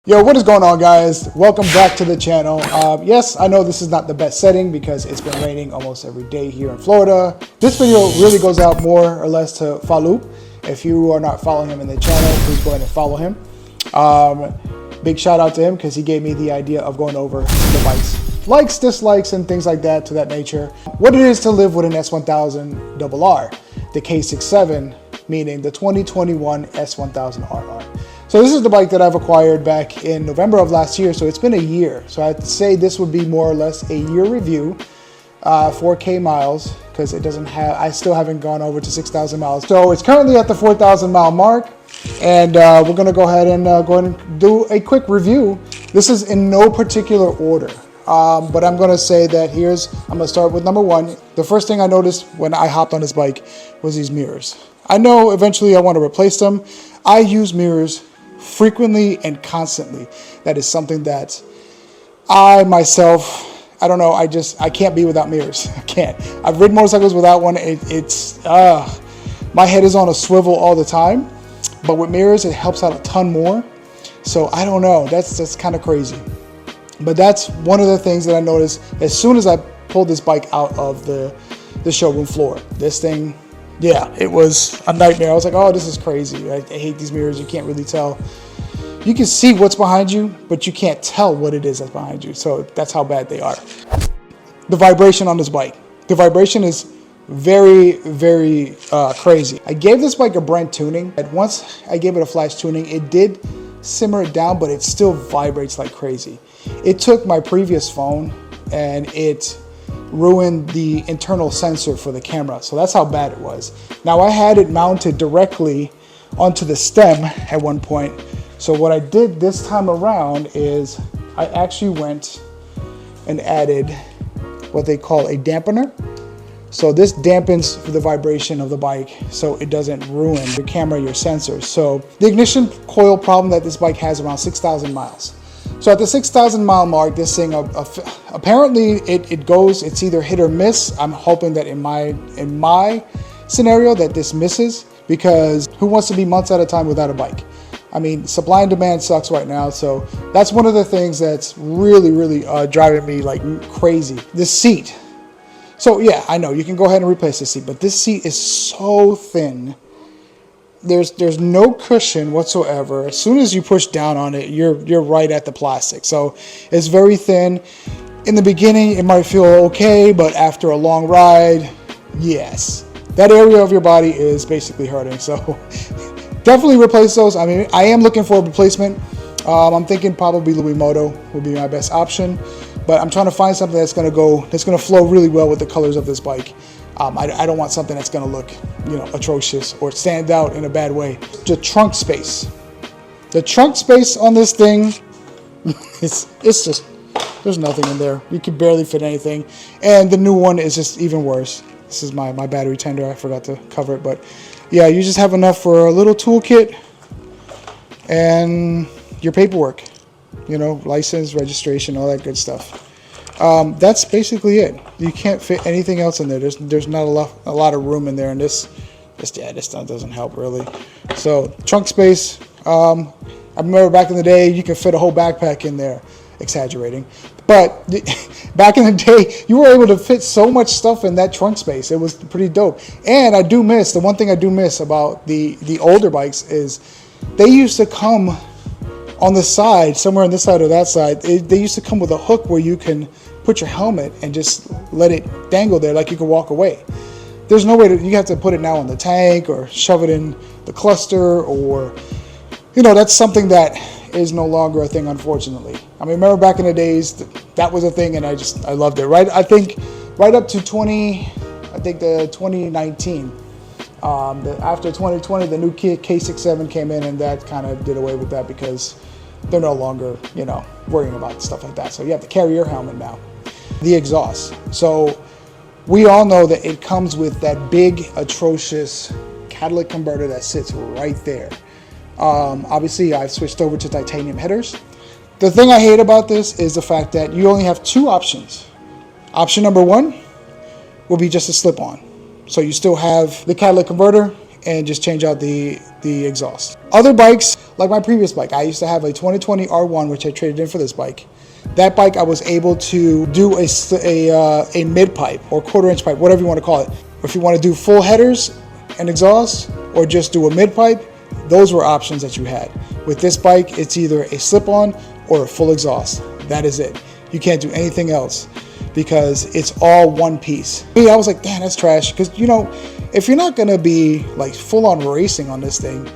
Yo, what is going on, guys? Welcome back to the channel. Yes, I know this is not the best setting because it's been raining almost every day here in Florida. This video really goes out more or less to Falu. If you are not following him in the channel, please go ahead and follow him. Big shout out to him because he gave me the idea of going over the bikes. Likes, dislikes, and things like that to that nature. What it is to live with an S1000RR, the K67, meaning the 2021 S1000RR. So this is the bike that I've acquired back in November of last year, so it's been a year. So I'd say this would be more or less a year review, 4K miles, because it doesn't have, I still haven't gone over to 6,000 miles. So it's currently at the 4,000 mile mark, and we're gonna go ahead and do a quick review. This is in no particular order, but I'm gonna say that I'm gonna start with number one. The first thing I noticed when I hopped on this bike was these mirrors. I know eventually I want to replace them. I use mirrors frequently and constantly. That is something that I myself, I don't know, I can't be without mirrors. I can't. I've ridden motorcycles without one. My head is on a swivel all the time, but with mirrors, it helps out a ton more. So I don't know, that's kind of crazy. But that's one of the things that I noticed as soon as I pulled this bike out of the showroom floor. This thing, yeah, it was a nightmare. I was like, oh, this is crazy. I hate these mirrors. You can't really tell. You can see what's behind you, but you can't tell what it is that's behind you. So that's how bad they are. The vibration on this bike. The vibration is very, very crazy. I gave this bike a brand tuning. And once I gave it a flash tuning, it did simmer it down, but it still vibrates like crazy. It took my previous phone and it ruined the internal sensor for the camera. So that's how bad it was. Now I had it mounted directly onto the stem at one point. So what I did this time around is I actually went and added what they call a dampener. So this dampens the vibration of the bike so it doesn't ruin your camera, your sensors. So the ignition coil problem that this bike has around 6,000 miles. So at the 6,000 mile mark, this thing, apparently it goes, it's either hit or miss. I'm hoping that in my scenario that this misses, because who wants to be months at a time without a bike? I mean, supply and demand sucks right now. So that's one of the things that's really, really driving me like crazy. This seat. So yeah, I know you can go ahead and replace the seat, but this seat is so thin. There's no cushion whatsoever. As soon as you push down on it, you're right at the plastic. So it's very thin. In the beginning, it might feel okay, but after a long ride, yes, that area of your body is basically hurting. So definitely replace those. I mean, I am looking for a replacement. I'm thinking probably Moto would be my best option, but I'm trying to find something that's going to flow really well with the colors of this bike. I don't want something that's going to look, atrocious or stand out in a bad way. The trunk space. The trunk space on this thing, it's just, there's nothing in there. You can barely fit anything. And the new one is just even worse. This is my battery tender. I forgot to cover it, but yeah, you just have enough for a little toolkit and your paperwork, license, registration, all that good stuff. That's basically it. You can't fit anything else in there. There's not a lot of room in there, and this doesn't help really. So trunk space. I remember back in the day you could fit a whole backpack in there. Exaggerating, but back in the day you were able to fit so much stuff in that trunk space. It was pretty dope. And the one thing I do miss about the older bikes is they used to come on the side, somewhere on this side or that side, they used to come with a hook where you can put your helmet and just let it dangle there like you can walk away. There's no way you have to put it now on the tank or shove it in the cluster, or that's something that is no longer a thing, unfortunately. I mean, remember back in the days that was a thing, and I loved it. Right, I think right up to the 2019. After 2020, the new K67 came in, and that kind of did away with that because they're no longer, worrying about stuff like that. So you have to carry your helmet now. The exhaust. So we all know that it comes with that big, atrocious catalytic converter that sits right there. Obviously, I've switched over to titanium headers. The thing I hate about this is the fact that you only have two options. Option number one will be just a slip-on. So you still have the catalytic converter and just change out the exhaust. Other bikes like my previous bike. I used to have a 2020 R1, which I traded in for this bike. That bike, I was able to do a mid pipe or quarter-inch pipe, whatever you want to call it. If you want to do full headers and exhaust, or just do a mid pipe, those were options that you had. With this bike, it's either a slip-on or a full exhaust. That is it. You can't do anything else because it's all one piece. Me, I was like, damn, that's trash. Because, you know, if you're not going to be like full-on racing on this thing,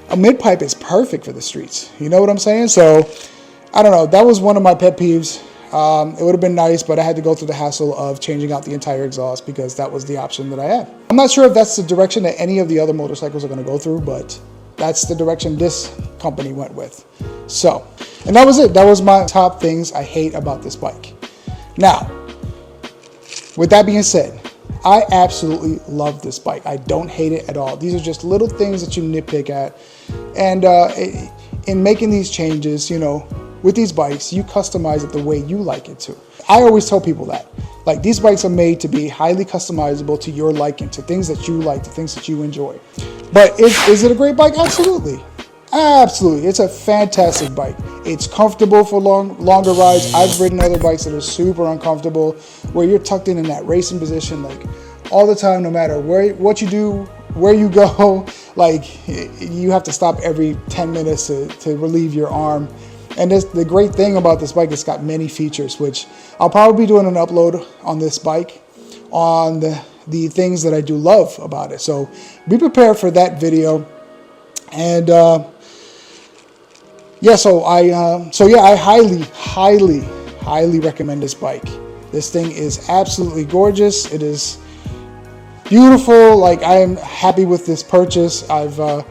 a mid pipe is perfect for the streets. You know what I'm saying? So, I don't know. That was one of my pet peeves. It would have been nice, but I had to go through the hassle of changing out the entire exhaust because that was the option that I had. I'm not sure if that's the direction that any of the other motorcycles are going to go through, but that's the direction this company went with. So, and that was it. That was my top things I hate about this bike. Now, with that being said, I absolutely love this bike. I don't hate it at all. These are just little things that you nitpick at. And in making these changes, you know, with these bikes, you customize it the way you like it to. I always tell people that. Like, these bikes are made to be highly customizable to your liking, to things that you like, to things that you enjoy. But is it a great bike? Absolutely. Absolutely. It's a fantastic bike. It's comfortable for longer rides. I've ridden other bikes that are super uncomfortable, where you're tucked in that racing position like all the time, no matter what you do, where you go. Like, you have to stop every 10 minutes to relieve your arm. And the great thing about this bike, it's got many features, which I'll probably be doing an upload on this bike on the things that I do love about it. So be prepared for that video. And yeah, I highly recommend this bike. This thing is absolutely gorgeous. It is beautiful. Like, I am happy with this purchase. I've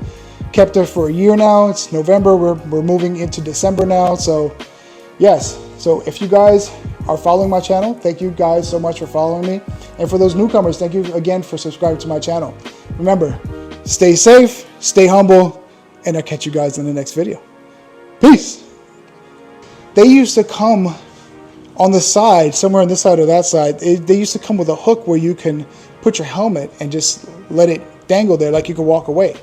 kept it for a year now. It's November. We're moving into December now. So yes. So if you guys are following my channel, thank you guys so much for following me. And for those newcomers, thank you again for subscribing to my channel. Remember, stay safe, stay humble, and I'll catch you guys in the next video. Peace. They used to come on the side, somewhere on this side or that side. They used to come with a hook where you can put your helmet and just let it dangle there like you can walk away.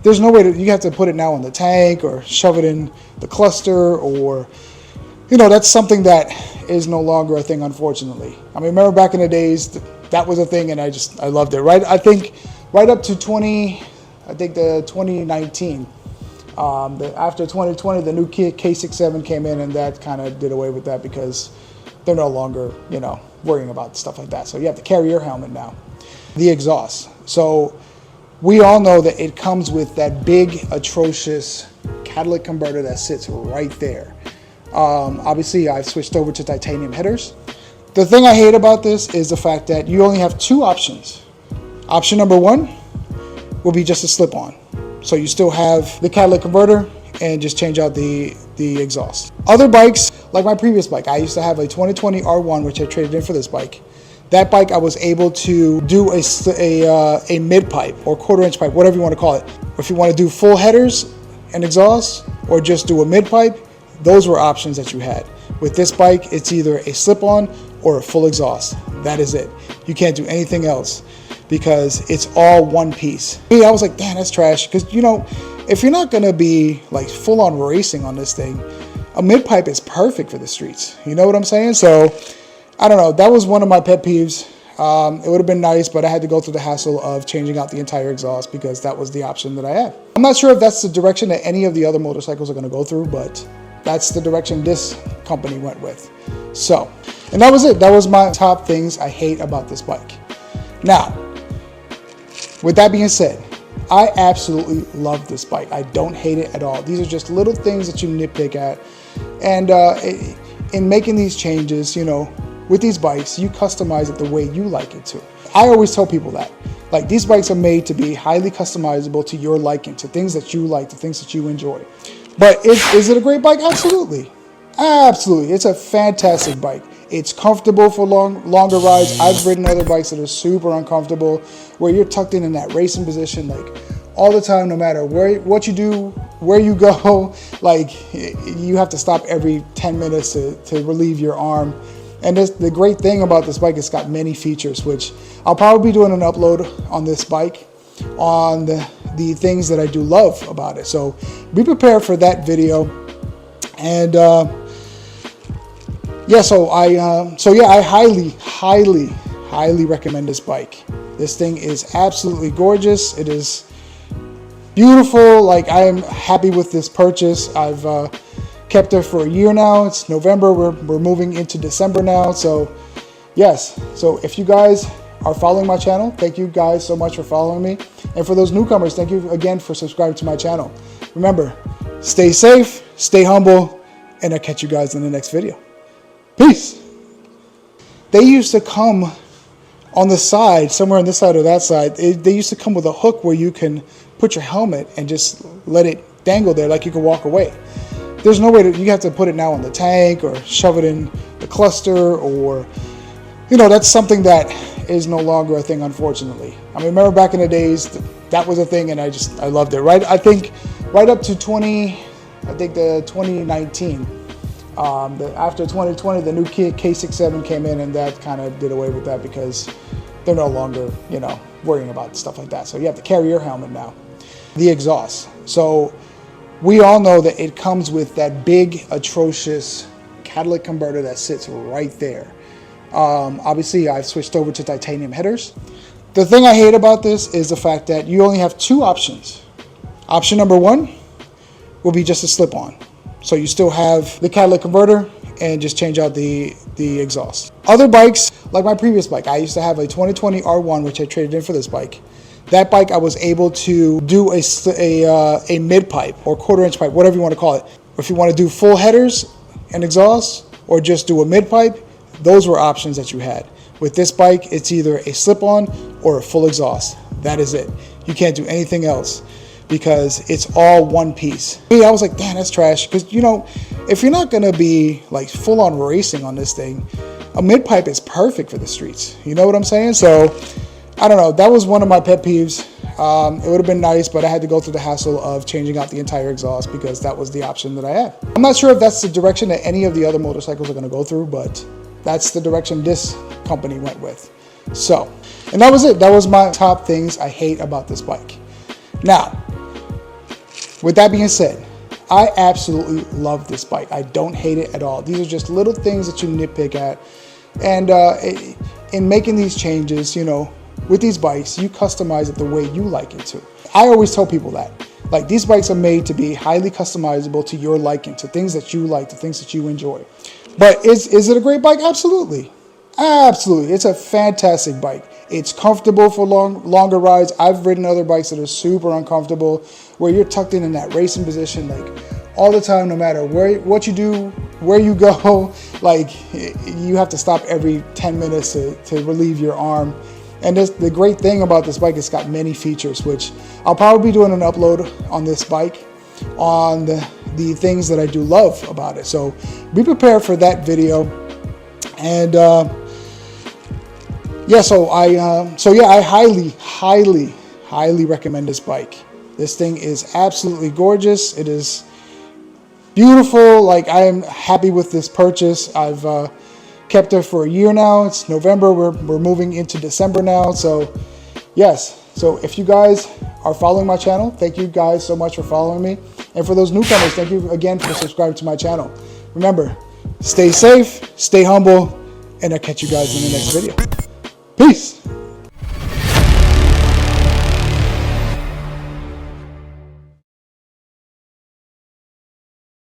There's no way you have to put it now on the tank or shove it in the cluster, or, you know, that's something that is no longer a thing, unfortunately. I mean, remember back in the days, that was a thing, and I loved it, right? I think right up to the 2019, after 2020, the new K67 came in, and that kind of did away with that because they're no longer, you know, worrying about stuff like that. So you have to carry your helmet now. The exhaust. So we all know that it comes with that big, atrocious catalytic converter that sits right there. Obviously, I've switched over to titanium headers. The thing I hate about this is the fact that you only have two options. Option number one will be just a slip-on. So you still have the catalytic converter and just change out the exhaust. Other bikes, like my previous bike, I used to have a 2020 R1, which I traded in for this bike. That bike, I was able to do a mid pipe or quarter-inch pipe, whatever you want to call it. If you want to do full headers and exhaust, or just do a mid pipe, those were options that you had. With this bike, it's either a slip-on or a full exhaust. That is it. You can't do anything else because it's all one piece. Me, I was like, damn, that's trash. Because, you know, if you're not going to be like full-on racing on this thing, a mid pipe is perfect for the streets. You know what I'm saying? So, I don't know. That was one of my pet peeves. It would have been nice, but I had to go through the hassle of changing out the entire exhaust because that was the option that I had. I'm not sure if that's the direction that any of the other motorcycles are going to go through, but that's the direction this company went with. So, and that was it. That was my top things I hate about this bike. Now, with that being said, I absolutely love this bike. I don't hate it at all. These are just little things that you nitpick at. And in making these changes, you know, with these bikes, you customize it the way you like it to. I always tell people that. Like, these bikes are made to be highly customizable to your liking, to things that you like, to things that you enjoy. But is it a great bike? Absolutely. Absolutely. It's a fantastic bike. It's comfortable for longer rides. I've ridden other bikes that are super uncomfortable, where you're tucked in that racing position like all the time, no matter what you do, where you go. Like, you have to stop every 10 minutes to relieve your arm. And the great thing about this bike, it's got many features, which I'll probably be doing an upload on this bike on the things that I do love about it. So be prepared for that video. And yeah, so I highly recommend this bike. This thing is absolutely gorgeous. It is beautiful. Like, I am happy with this purchase. I've kept it for a year now. It's November. We're moving into December now. So yes. So if you guys are following my channel, thank you guys so much for following me. And for those newcomers, thank you again for subscribing to my channel. Remember, stay safe, stay humble, and I'll catch you guys in the next video. Peace. They used to come on the side, somewhere on this side or that side, they used to come with a hook where you can put your helmet and just let it dangle there like you can walk away. There's no way to, you have to put it now on the tank or shove it in the cluster, or, you know, that's something that is no longer a thing, unfortunately. I mean, remember back in the days, that was a thing, and I loved it, right? I think right up to 2019, after 2020, the new K67 came in, and that kind of did away with that because they're no longer, you know, worrying about stuff like that. So you have to carry your helmet now. The exhaust. So we all know that it comes with that big, atrocious catalytic converter that sits right there. Obviously, I've switched over to titanium headers. The thing I hate about this is the fact that you only have two options. Option number one will be just a slip-on. So you still have the catalytic converter and just change out the exhaust. Other bikes, like my previous bike, I used to have a 2020 R1, which I traded in for this bike. That bike, I was able to do a mid-pipe or quarter-inch pipe, whatever you want to call it. If you want to do full headers and exhaust, or just do a mid-pipe, those were options that you had. With this bike, it's either a slip-on or a full exhaust. That is it. You can't do anything else because it's all one piece. I was like, damn, that's trash. Because, you know, if you're not going to be like full-on racing on this thing, a mid-pipe is perfect for the streets. You know what I'm saying? So, I don't know. That was one of my pet peeves. It would have been nice, but I had to go through the hassle of changing out the entire exhaust because that was the option that I had. I'm not sure if that's the direction that any of the other motorcycles are going to go through, but that's the direction this company went with. So, and that was it. That was my top things I hate about this bike. Now, with that being said, I absolutely love this bike. I don't hate it at all. These are just little things that you nitpick at. And in making these changes, you know, with these bikes, you customize it the way you like it to. I always tell people that. Like, these bikes are made to be highly customizable to your liking, to things that you like, to things that you enjoy. But is it a great bike? Absolutely. Absolutely. It's a fantastic bike. It's comfortable for longer rides. I've ridden other bikes that are super uncomfortable, where you're tucked in that racing position like all the time, no matter what you do, where you go. Like, you have to stop every 10 minutes to relieve your arm. And the great thing about this bike, it's got many features, which I'll probably be doing an upload on this bike on the things that I do love about it. So be prepared for that video. And yeah, I highly recommend this bike. This thing is absolutely gorgeous. It is beautiful. Like, I am happy with this purchase. I've kept it for a year now. It's November. We're moving into December now. So yes. So if you guys are following my channel, thank you guys so much for following me. And for those newcomers, thank you again for subscribing to my channel. Remember, stay safe, stay humble, and I'll catch you guys in the next video. Peace.